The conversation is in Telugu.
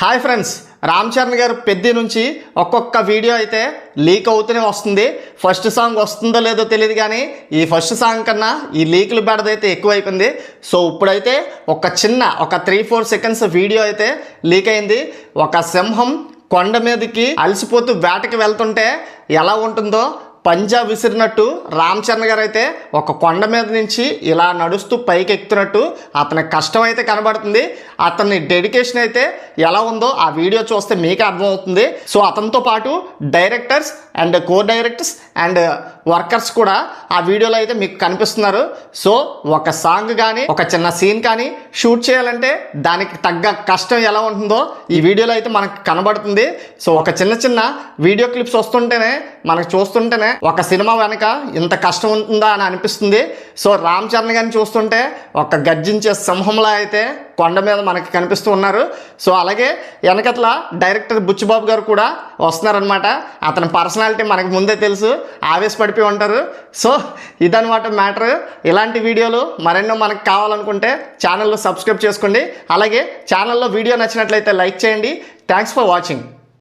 హాయ్ ఫ్రెండ్స్, రామ్ చరణ్ గారు పెద్ద నుంచి ఒక్కొక్క వీడియో అయితే లీక్ అవుతూనే వస్తుంది. ఫస్ట్ సాంగ్ వస్తుందో లేదో తెలియదు, కానీ ఈ ఫస్ట్ సాంగ్ కన్నా ఈ లీకులు బెడదైతే ఎక్కువైపోయింది. సో ఇప్పుడైతే ఒక 3-4 సెకండ్స్ వీడియో అయితే లీక్ అయింది. ఒక సింహం కొండ మీదకి అలసిపోతూ వేటకి వెళ్తుంటే ఎలా ఉంటుందో పంజా విసిరినట్టు రామ్ చరణ్ గారు అయితే ఒక కొండ మీద నుంచి ఇలా నడుస్తూ పైకి ఎక్కుతున్నట్టు అతని కష్టం అయితే కనబడుతుంది. అతని డెడికేషన్ అయితే ఎలా ఉందో ఆ వీడియో చూస్తే మీకే అర్థమవుతుంది. సో అతనితో పాటు directors and co directors and workers కూడా ఆ వీడియోలో అయితే మీకు కనిపిస్తున్నారు. సో ఒక సాంగ్ కానీ ఒక చిన్న సీన్ కానీ షూట్ చేయాలంటే దానికి తగ్గ కష్టం ఎలా ఉంటుందో ఈ వీడియోలో అయితే మనకు కనబడుతుంది. సో ఒక చిన్న వీడియో క్లిప్స్ వస్తుంటేనే మనకు చూస్తుంటేనే ఒక సినిమా వెనక ఇంత కష్టం ఉంటుందా అని అనిపిస్తుంది. సో రామ్ చరణ్ గారిని చూస్తుంటే ఒక గర్జించే సింహంలా అయితే కొండ మీద మనకి కనిపిస్తూ ఉన్నారు. సో అలాగే వెనకట్ల డైరెక్టర్ బుచ్చిబాబు గారు కూడా వస్తున్నారనమాట. అతని పర్సనాలిటీ మనకు ముందే తెలుసు, ఆవేశపడిపోయి ఉంటారు. సో ఇదనమాట మ్యాటర్. ఇలాంటి వీడియోలు మరెన్నో మనకు కావాలనుకుంటే ఛానల్లో సబ్స్క్రైబ్ చేసుకోండి. అలాగే ఛానల్లో వీడియో నచ్చినట్లయితే లైక్ చేయండి. Thanks for watching.